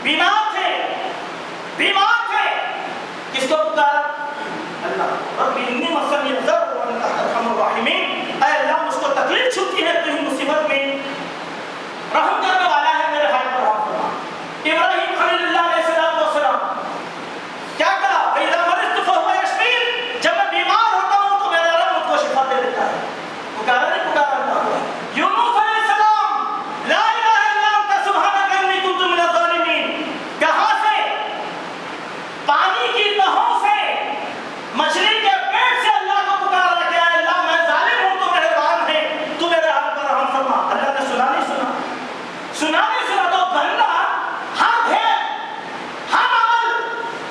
بیمار تھے، کس کو پکارا؟ اللہ رب انی مسنی الضر وانت ارحم الراحمین، اے اللہ مجھ کو تکلیف چھوتی ہے، تو ہی مصیبت میں رحم کرنے والا ہے، میرے حال پر رحم فرما۔ ابراہیم خلیل اللہ علیہ السلام کیا کہا؟ وَإِذَا مَرِضْتُ فَهُوَ يَشْفِينِ، جب میں بیمار ہوتا ہوں تو میرا رب مجھ کو شفا دے دیتا ہے۔ پکارا نہیں پکارا اللہ؟ یونس علیہ السلام لا الہ الا انت سبحانک انی کنت من الظالمین، کہاں سے؟ پانی کی نہروں سے، مچھلی کے پیٹ سے اللہ کو پکارا کہ اے اللہ میں ظالم ہوں، تو مہربان ہے، تو میرے حال پر رحم فرما۔ اللہ نے سنا نہیں سنا؟ سنا نہیں سنا؟ تو بندہ ہر بھید، ہر عمل،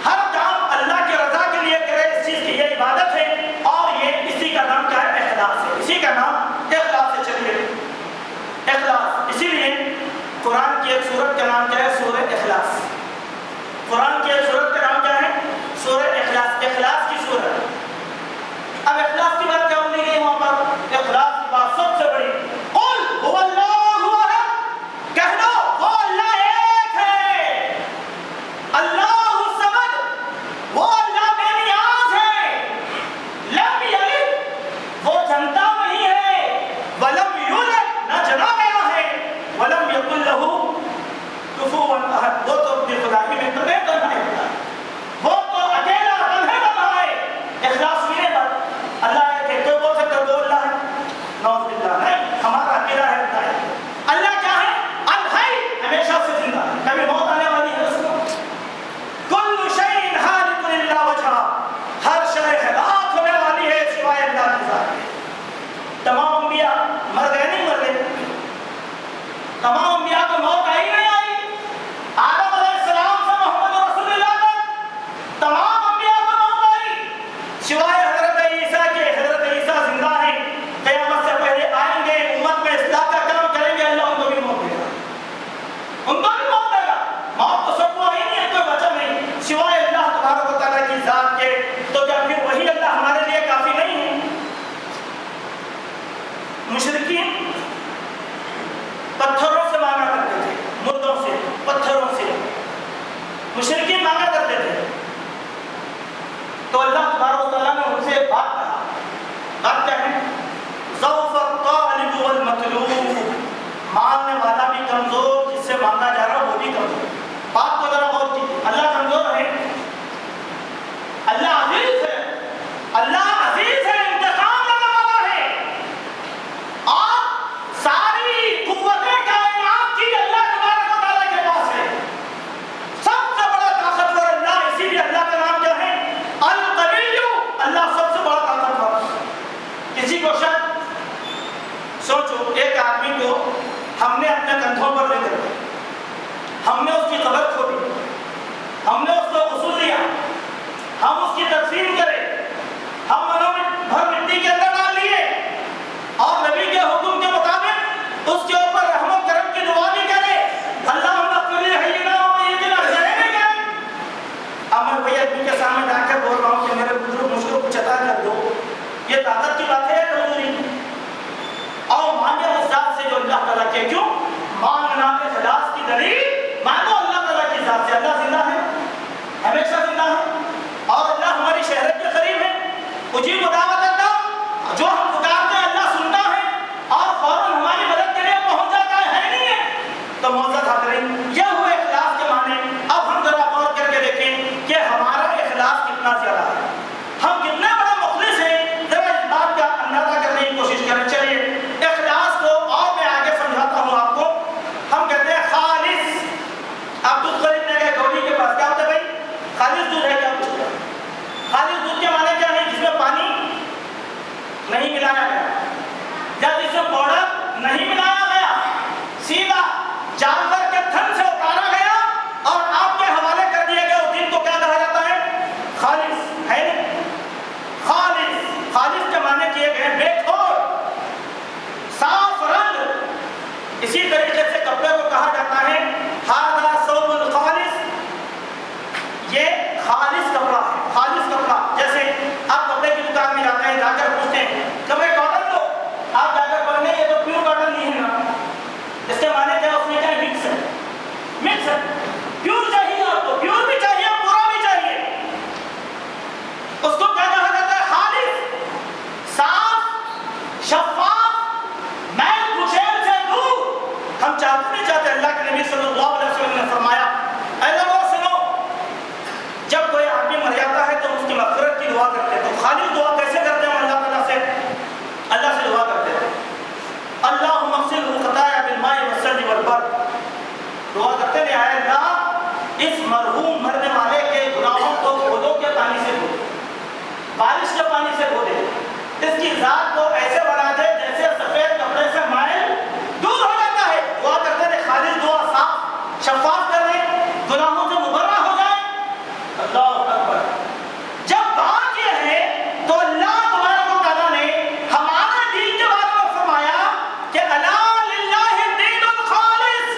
ہر کام اللہ کی رضا کے لیے کرے، اس چیز کی یہ عبادت ہے، اور یہ اسی کا نام کیا ہے؟ اخلاص ہے، اسی کا نام اخلاص ہے۔ چلیے اخلاص، اسی لیے قرآن کی ایک سورت کا نام کیا ہے؟ سورہ اخلاص۔ قرآن کی ایک سورت کا نام کیا ہے؟ سورہ اخلاص، اخلاص کی سورت۔ اب اخلاص کی بات کیا ہوئی گئی وہاں پر؟ اخلاص کی بات سب سے بڑی، قل هو اللہ احد، کہہ دو وہ اللہ ایک ہے، اللہ الصمد، وہ اللہ بے نیاز ہے، لم یلد، وہ جنتا نہیں ہے، ولم یولد، نہ جنا گیا ہے، ولم یکن لہ کفوا احد، وہ تو اپنی خدائی میں تو نہیں کرنا ہے، وہ تو اکیلا تنہا بنا ہے۔ اخلاص میرے بات اللہ ہے کہ کوئی بول سکتا وہ اللہ ہے؟ نعوذ باللہ، نہیں، ہمارا اکیلا ہے اللہ ہے۔ اللہ کیا ہے؟ الحی، ہمیشہ سے زندہ ہے، کبھی موت آنے والی ہے اس کو؟ کل شیء ہالک الا وجہہ، ہر شے ہلاک ہونے والی ہے سوائے اللہ کی ذات کے۔ تمام انبیاء مر گئے نہیں مر گئے؟ تمام انبیاء کو موت آئی نہیں آئی؟ آدم علیہ السلام سے محمد رسول اللہ تک تمام انبیاء کو موت آئی، سوائے حضرت عیسیٰ کے۔ حضرت عیسیٰ زندہ ہیں، قیامت سے پہلے آئیں گے، امت میں اصلاح کا کام کریں گے، اللہ ان کو بھی موت دے گا، ان کو بھی موت دے گا۔ موت تو سب کو آئی نہیں ہے، کوئی بچا نہیں سوائے اللہ تبارک و تعالیٰ کی ذات کے۔ تو کیا پھر وہی اللہ ہمارے لیے کافی نہیں ہے؟ مشرکین پتھروں سے مانگا کرتے تھے، مردوں سے، پتھروں سے مشرکین مانگا کرتے تھے، تو اللہ تبارک و تعالیٰ نے ان سے بات کہا۔ بات کیا ہے؟ ضعف الطالب والمطلوب، مانگنے والا بھی کمزور، جس سے مانگا جا رہا وہ بھی کمزور۔ بات کو ذرا غور کیجیے، اللہ کمزور ہے؟ اللہ عزیز ہے، اللہ عزیز ہے، انتقام لینے والا ہے، اور ساری قوتیں کائنات کی اللہ تبارک و تعالیٰ کے پاس ہے، سب سے بڑا طاقتور اللہ۔ اسی لیے اللہ کا نام کیا ہے؟ القوی، اللہ سب سے بڑا طاقتور۔ کسی کو شک؟ سوچو، ایک آدمی کو ہم نے اپنے کندھوں پر لے کر کے، ہم نے اس کی قبر کھودی، ہم نے اس کو غسل دیا، ہم اس کی تدفین کرے، ہم منوں میں بھر مٹی کے اندر ڈال لیے، اور نبی کے حکم کے مطابق اس کے اوپر رحم و کرم کی دعا بھی کرے، اللہم اغفر لحینا ومیتنا، کرے نہیں کرے؟ اب میں وہی آدمی کے سامنے جا کر بول رہا ہوں کہ میرے بزرگ مجھ کو کچھ عطا کر دو، یہ طاقت کی بات ہے یا کمزوری؟ اور مانگے اس ذات سے جو اللہ تعالیٰ کے، کیوں مانگنا اخلاص کی دلیل؟ مانگو اللہ تعالیٰ کی ذات سے۔ اللہ زندہ ہے، ہمیشہ زندہ ہے، اور اللہ ہماری شہرت کے قریب ہے، اجیب دعوت اللہ، جو ہم پکارتے ہیں اللہ سنتا ہے، اور فوراً ہماری مدد کے لیے پہنچ جاتا ہے نہیں ہے؟ تو معزز حاضرین، یہ ہوئے اخلاص کے معنی۔ اب ہم ذرا غور کر کے دیکھیں کہ ہمارا اخلاص کتنا زیادہ ہے، ہم کتنے بڑے مخلص ہیں، ذرا اس بات کا اندازہ کرنے کی کوشش کریں۔ چلیے اخلاص کو اور میں آگے سمجھاتا ہوں آپ کو۔ ہم کہتے ہیں خالص، آپ دودھ خریدنے گئے گولی کے پاس، کیا ہوتا ہے بھائی؟ خالص دودھ ہے کیا پوچھتے ہیں؟ خالص دودھ کے معنی کیا ہے؟ جس میں پانی نہیں ملایا گیا، یا جس میں پاؤڈر نہیں ملایا گیا، سیدھا جانور کے تھن سے اتارا گیا اور آپ کے حوالے کر دیا گیا، اس دن کو کیا کہا جاتا ہے؟ خالص ہے نا؟ خالص، خالص کے معنی کیے گئے بے کھول، صاف رنگ۔ اسی طریقے سے کپڑے کو کہا جاتا ہے ھذا ثوب الخالص، یہ خالص کپڑا ہے، خالص کپڑا۔ جیسے آپ کپڑے کی دکان میں جاتے ہیں، جا کر پوچھتے ہیں کپڑے کاٹن دو، آپ جا کر پڑھنے یہ تو پیور کاٹن نہیں ہے نا، اس کے معنی کیا؟ اس میں کیا مکس ہے، مکس ہے، پیور کی مغفرت کی دعا کرتے. تو خالص دعا کیسے کرتے ہیں ہم اللہ تعالیٰ سے؟ اللہ سے دعا کرتے ہیں اللہم اغسلہ خطایا بالماء والثلج والبرد. دعا کرتے ہیں اے اللہ اس مرحوم مرنے والے کے گناہوں کو بھولوں کے پانی سے دھو، بارش کے پانی سے دھو دے، اس کی ذات کو ایسے بنا دے جیسے سفید کپڑے سے مائل دور ہو جاتا ہے. دعا کرتے ہیں خالص دعا صاف شفاف کر دے، گناہوں سے مبرہ ہو جائے. اللہ اکبر. جب بات یہ ہے تو اللہ تبارک و تعالیٰ نے ہمارے دین کے بارے میں فرمایا کہ الا للہ الدین الخالص.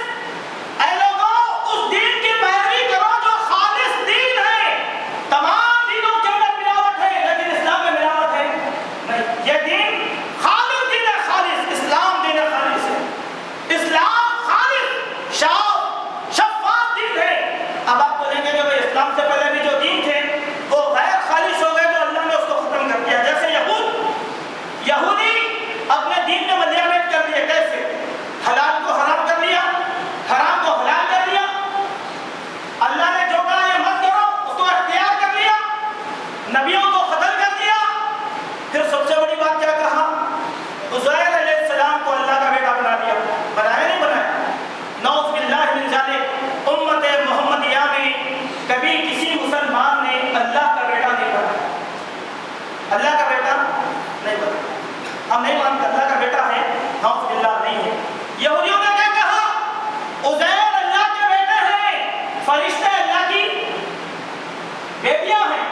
اے لوگوں اس دین کی پیروی کرو جو خالص دین ہے. تمام دینوں کے اندر ملاوٹ ہے لیکن اسلام میں ملاوٹ ہے نہیں. یہ دین خالص دین ہے، خالص اسلام دین خالص ہے. اسلام خالص شاف شفاف دین ہے. اب آپ بولیں گے کہ بھائی اسلام سے پہلے بھی جو دین تھے وہ غیر خالص ہو گئے تو اللہ نے اس کو ختم کر دیا. جیسے یہودی اپنے دین میں ملیامت کر دیے. کیسے؟ حلال کو حرام کر لیا، حرام کو حلال کر لیا. اللہ نے جو کہا یہ مت کرو اس کو اختیار کر لیا، نبیوں کو قتل کر دیا. پھر سب سے بڑی بات کیا کہا؟ عزیر علیہ السلام کو اللہ کا بیٹا بنا دیا. بنایا نہیں بنایا؟ نعوذ باللہ من ذالک. امت محمدیہ میں کبھی کسی مسلمان نے اللہ کا بیٹا نہیں بنایا. اللہ کا بیٹا نہیں بنا. ہم نہیں مانتے اللہ کا بیٹا ہے، نعوذ باللہ نہیں ہے. یہودیوں نے کیا کہا؟ عزیر اللہ کے بیٹے ہیں، فرشتے اللہ کی بیٹیاں ہیں.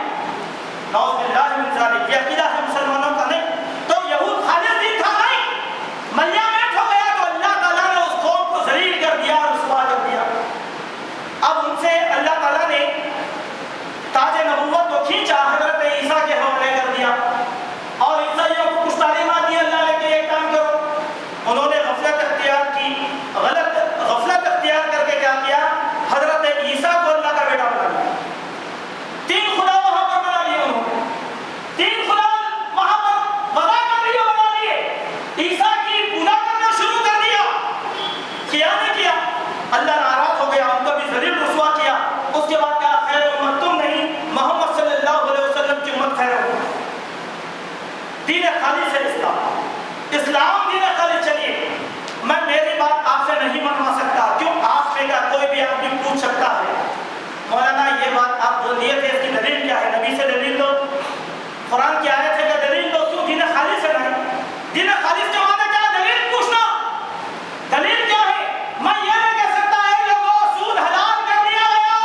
نعوذ باللہ من ذالک. یہ عقیدہ ہے مسلمانوں کا نہیں. تو یہود خالص دین تھا نہیں، ملیامت ہو گیا تو اللہ تعالیٰ نے اس قوم کو ذلیل کر دیا اور رسوا کر دیا. اب ان سے اللہ تعالیٰ نے تاج نبوت کو کھینچا، حضرت عیسیٰ کے حوالے کر دیا اور عیسائیوں کو کچھ تعلیمات دی اللہ نے کہ یہ کام کرو. انہوں نے غفلت اختیار کی، غفلت اختیار کر کے کیا کیا؟ حضرت عیسیٰ کو اللہ کا بیٹا بنا دیا. تین خدا وہاں پر بنا لیے انہوں نے، تین خدا وہاں پر وضع کر لیے، بنا لیے. عیسیٰ کی پوجا کرنا شروع کر دیا. کیا نہیں کیا؟ اللہ ناراض ہو گیا، ان کو بھی ذلیل رسوا کیا. اس کے بعد کہا خیر امت تم نہیں، محمد صلی اللہ علیہ وسلم کی امت خیر ہو. دین خالص ہے اسلام، اسلام دین خالص. چلیے میں میری بات آپ سے نہیں منوا سکتا، کیوں؟ آپ سے کا کوئی بھی آدمی پوچھ سکتا ہے مولانا یہ بات آپ بول دیے تھے، اس کی دلیل کیا ہے؟ نبی سے دلیل دو، قرآن کی آیت ہے کہ دلیل دو. کیوں؟ دین خالص ہے نہیں. دین خالص کے معنی کیا ہے؟ دلیل پوچھنا. دلیل کیا ہے؟ میں یہ نہیں کہہ سکتا ہے لوگوں سود حلال کر دیا گیا.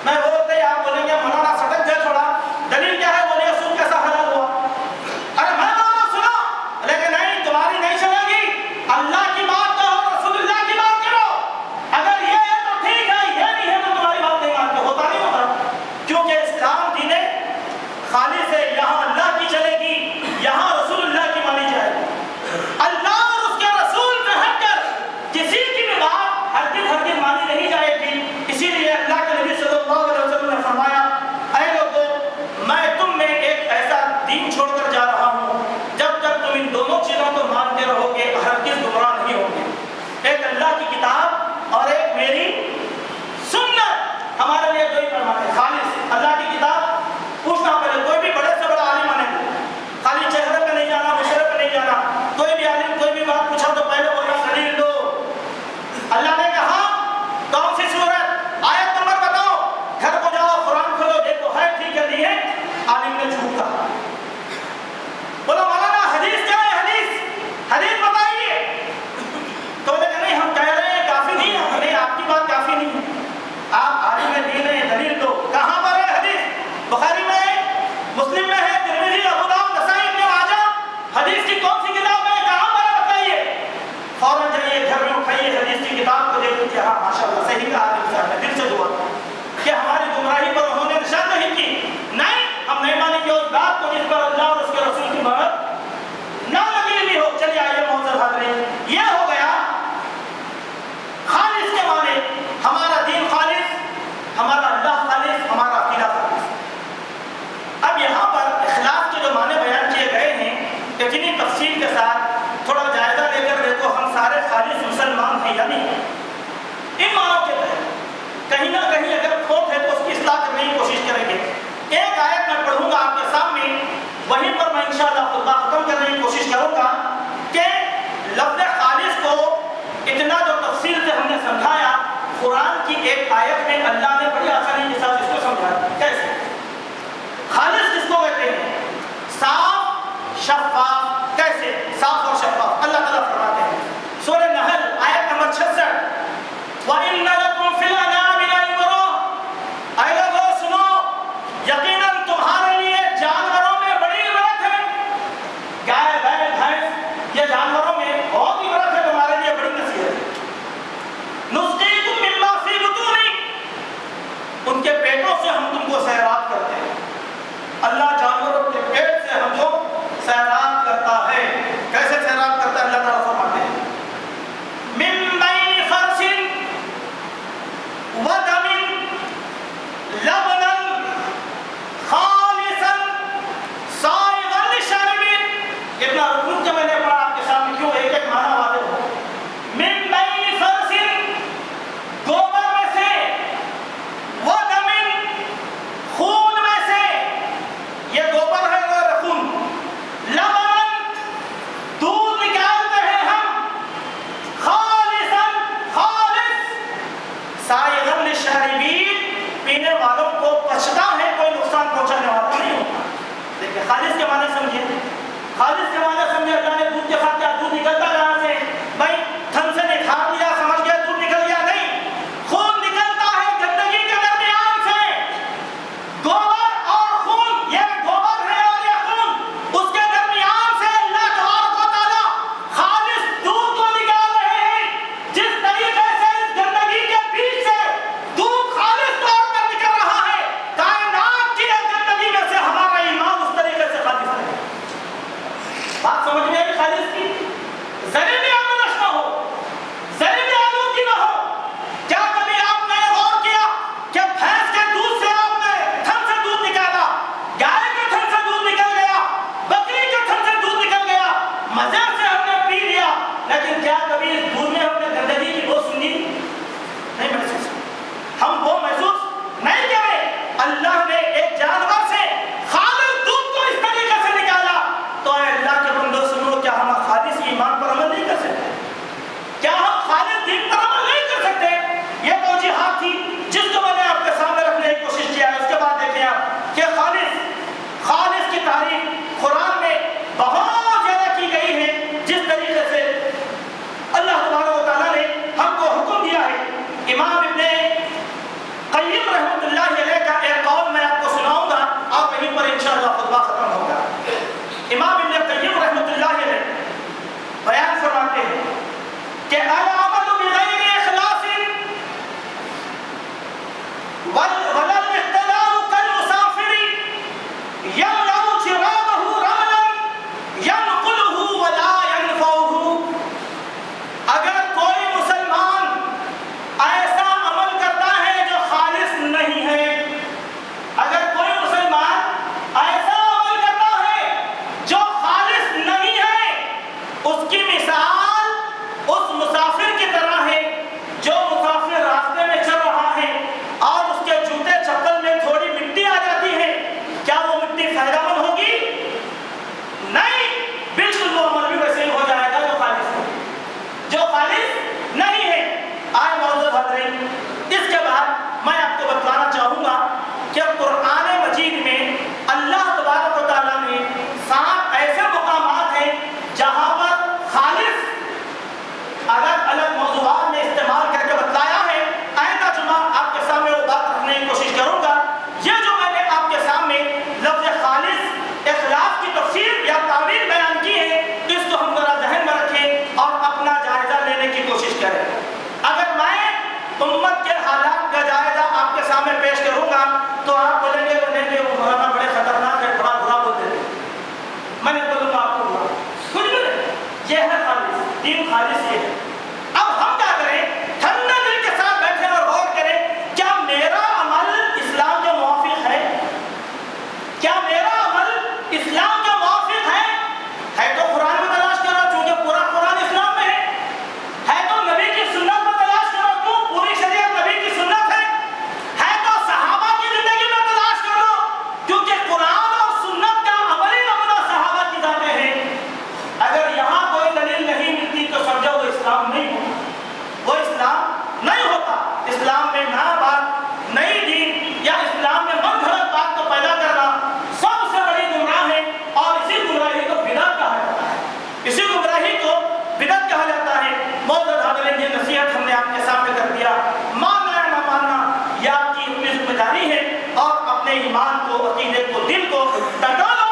میں بولتے ہی آپ بولیں گے مولانا سٹک گئے تھوڑا، دلیل کیا ہے؟ بولیے سود کیسا حلال ہوا؟ ارے میں مولانا سنا لیکن نہیں، تمہاری نہیں چلے گی. اللہ کی بات کہو، رسول اللہ کی بات کرو. اگر یہ ہے تو ٹھیک ہے، یہ نہیں ہے تو تمہاری بات نہیں مانتے. ہوتا نہیں ہوتا. قرآن کی ایک آیت میں اللہ نے بڑی آسانی کے ساتھ اس کو سمجھایا. کیسے؟ خالص کس کو کہتے ہیں؟ صاف شفاف. کیسے صاف اور شفاف؟ اللہ تعالیٰ فرماتے ہیں سورہ نحل آیت نمبر 66 وَإِنَّ لَكُمْ فِي الْأَنْعَامِ لَعِبْرَةً. اے لوگوں سنو، یقیناً تمہارے لیے جانوروں میں بڑی عبرت ہے. گائے بیل بھینس یہ جانوروں میں بہت عبرت ہے، تمہارے لیے بڑی نصیحت. نُسْقِيكُم مِّمَّا فِي بُطُونِكُمْ، ان کے پیٹوں سے ہم تم کو سیراب کرتے ہیں. اللہ جانوروں کے پیٹ سے ہم کو سیراب کرتا ہے. کیسے سیراب کرتا ہے؟ اللہ تعالیٰ فرماتے ہیں مِن بَيْنِ فَرْثٍ وَدَمٍ لَبَنًا خَالِصًا سَائِغًا لِلشَّارِبِينَ. کتنا رکن کے میں نے پڑھا آپ کے سامنے، کیوں ایک ایک معنی واضح ہو. مِن بَيْنِ فَرْثٍ گوبر میں سے، وَدَمٍ خون میں سے، یہ گوبر ہے اور خون، لبن دودھ نکالتے ہیں ہم، خالصاً خالص، سائغاً للشاربین پینے والوں کو پچتا ہے، کوئی نقصان پہنچانے والا نہیں ہوتا. دیکھیں خالص کے معنی سمجھے، خالص کے معنی سمجھے. اللہ نے دودھ کے ساتھ کیا دودھ نکلتا کہاں سے؟ بھائی تھن سے نکھار لیا سمجھ گیا دودھ نکل گیا؟ نہیں، خون نکلتا ہے گندگی کے درمیان سے. گوبر اور خون، یہ گوبر ہے اور یہ خون، اس کے درمیان سے اللہ تبارک و تعالیٰ خالص دودھ کو نکال رہے ہیں. جس طریقے سے اس گندگی کے بیچ سے دودھ خالص طور پر نکل رہا ہے، کائنات کی ایک گندگی میں سے ہمارا ایمان اس طریقے سے خالص ہے. بات سمجھ میں آئی خالص کی؟ ذرے بھی آمدش نہ ہو، ذرے بھی آلودگی نہ ہو. کیا کبھی آپ نے غور کیا کہ بھینس کے دودھ سے آپ نے تھن سے دودھ نکالا، گائے کے تھن سے دودھ نکل گیا، بکری کے تھن سے دودھ نکل گیا، مزے سے ہم نے پی لیا، لیکن کیا کبھی اس دودھ میں ہم نے گندگی کی بو سنی؟ نہیں محسوس. ہم وہ محسوس نہیں کرے. اللہ نے ایک جانور سے خالص دودھ کو اس طریقے سے نکالا. تو اے اللہ کے بندو سنو، کیا ہم خالص ایمان پر عمل نہیں کر سکتے؟ کیا ہم خالص دین پر عمل نہیں کر سکتے؟ یہ توجیہات تھی جس کو میں نے آپ کے سامنے رکھنے کی کوشش کیا ہے. اس کے بعد دیکھیں آپ کہ خالص کی تعریف قرآن میں بہت زیادہ کی گئی ہے. جس طریقے سے اللہ تبارک و تعالیٰ نے ہم کو حکم دیا ہے. امام ابن قیم رحمۃ اللہ علیہ کا ایک قول میں آپ کو سناؤں گا اور وہیں پر انشاءاللہ خطبہ ختم ہوگا. امام ابن قیم رحمۃ اللہ علیہ بیان فرماتے ہیں کہ العمل بغیر اخلاص ولا الاقتداء كالمسافر يملأ جرابه رملا ينقله ولا ينفعه. اگر کوئی مسلمان ایسا عمل کرتا ہے جو خالص نہیں ہے، اگر کوئی مسلمان ایسا عمل کرتا ہے جو خالص نہیں ہے، اس کی مثال اس مسافر کی طرح ہے جو مسافر راستے میں چل رہا ہے اور اس کے جوتے چپل میں تھوڑی مٹی آ جاتی ہے. کیا وہ مٹی فائدہ مند ہوگی؟ نہیں، بالکل وہ عمل بھی ویسے ہی ہو جائے گا جو خالص ہے، جو خالص نہیں ہے. آئے معزز حضرین، اس کے بعد میں آپ کو بتلانا چاہوں گا کہ قرآن مجید میں اللہ تبارک و تعالیٰ نے 7 ایسے مقامات ہیں جہاں پر خالص الگ الگ موضوعات میں استعمال کر کے بتلایا ہے. آئندہ جمعہ آپ کے سامنے وہ بات رکھنے کی کوشش کروں گا. یہ جو میں نے آپ کے سامنے لفظ خالص اخلاص کی تفسیر یا تعبیر بیان کی ہے، اس کو ہم ذرا ذہن میں رکھیں اور اپنا جائزہ لینے کی کوشش کریں. اگر میں امت کے حالات کا جائزہ آپ کے سامنے پیش کروں گا تو آپ بولیں گے وہ مولانا بڑے خطرناک ہے، بڑا برا بولتے ہیں. میں نے بولوں گا آپ کو برا کچھ بھی نہیں. یہ ہے خالص، دین خالص یہ ہے. اب ہم کیا کریں؟ ٹھنڈے دل کے ساتھ بیٹھیں اور غور کریں، کیا میرا عمل اسلام کے موافق ہے؟ کیا میرا عمل اسلام کے موافق ہے تو قرآن میں تلاش کرو چونکہ پورا قرآن اسلام میں ہے تو نبی کی سنت میں تلاش کرو کیوں پوری شریعت نبی کی سنت ہے تو آپ کے سامنے کر دیا. ماننا یا نہ ماننا یہ آپ کی اپنی ذمہ داری ہے، اور اپنے ایمان کو، عقیدے کو، دل کو ٹٹولو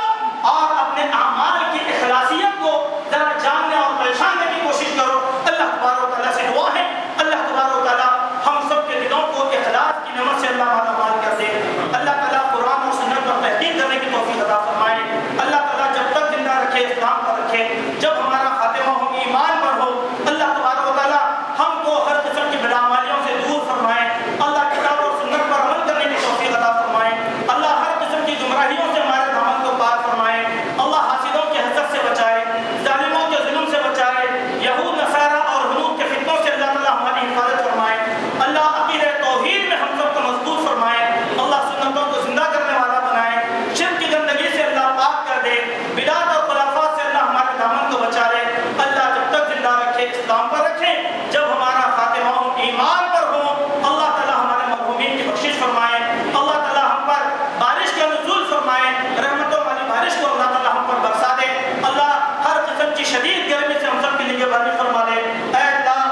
اور اپنے اعمال کی اخلاصیت کو ذرا جاننے اور پہچاننے کی کوشش کرو. اللہ تبارک و تعالیٰ سے دعا ہے، اللہ تبارک و تعالیٰ ہم سب کے دلوں کو اخلاص کی نعمت سے اللہ مالا مال کر دے. اللہ تعالیٰ قرآن اور سنت پر تحقیق کرنے کی توفیق عطا فرمائے. اللہ تعالیٰ جب تک زندہ رکھے اسلام پر رکھے، جب ہمارا خاتمہ ہو ایمان پر ہو، اللہ تبارک و تعالیٰ ہم کو ہر قسم کی بدعمالیوں سے دور فرمائے. اللہ کتاب اور سنت پر عمل کرنے کی توفیق عطا فرمائے. اللہ ہر قسم کی گمراہیوں سے ہمارے دامن کو پار فرمائے. اللہ حاسدوں کے حسد سے بچائے، ظالموں کے ظلم سے بچائے، یہود نصارہ اور حنوط کے فتنوں سے اللہ تعالیٰ ہماری حفاظت فرمائے. اللہ عقیدہ توحید میں ہم سب کو مضبوط فرمائے. اللہ سنتوں کو زندہ کرنے والا بنائے. شرک کی گندگی سے اللہ پاک کر دے. بدعت اور خرافات سے اللہ ہمارے دامن کو بچا لے. اللہ جب تک زندہ رکھے اسلام پر رکھے، جب ہمارا خاتمہ ہو ایمان پر ہو، اللہ تعالیٰ ہمارے مرحومین کی بخشش فرمائے. اللہ تعالیٰ ہم پر بارش کا نزول فرمائے، رحمتوں والی بارش کو اللہ تعالیٰ ہم پر برسا دے. اللہ ہر قسم کی شدید گرمی سے ہم سب کی نگہبانی فرما لے. اے اللہ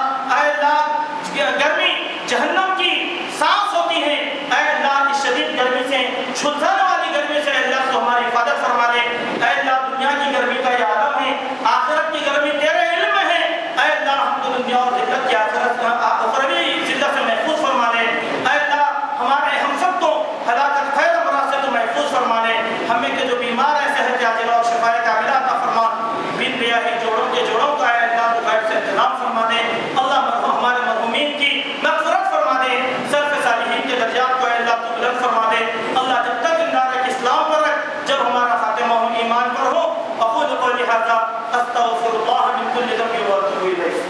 گرمی جہنم کی سانس ہوتی ہے. اے اللہ اس شدید گرمی سے، جھلسانے والی گرمی سے اللہ تو ہماری حفاظت فرما لے. اے اللہ دنیا کی گرمی کا یہ عالم ہے، آخرت کی گرمی تیرے علم میں ہے. اے اللہ ہم کو دنیا اور ذلت کی اخروی ذلت سے محفوظ فرما لے. اے اللہ ہم سب کو ہلاکت خیر امراض سے تو محفوظ فرما لے. ہمیں کے جو بیمار ہیں صحت عاجلہ اور شفائے کاملہ عطا فرما. بن بیاہی جوڑوں کے جوڑوں کا اے اللہ تو غیب سے انتظام فرما دے. اللہ ہمارے مرحومین کی مغفرت فرما دے. سلف صالحین کے درجات کو اے اللہ تو بلند فرما دے. اللہ جب تک زندہ رکھ اسلام پر رکھ، جب ہمارا خاتمہ ہو ایمان پر ہو. اقول قولی ھذا استغفر اللہ من کل ذنب واتوب الیہ.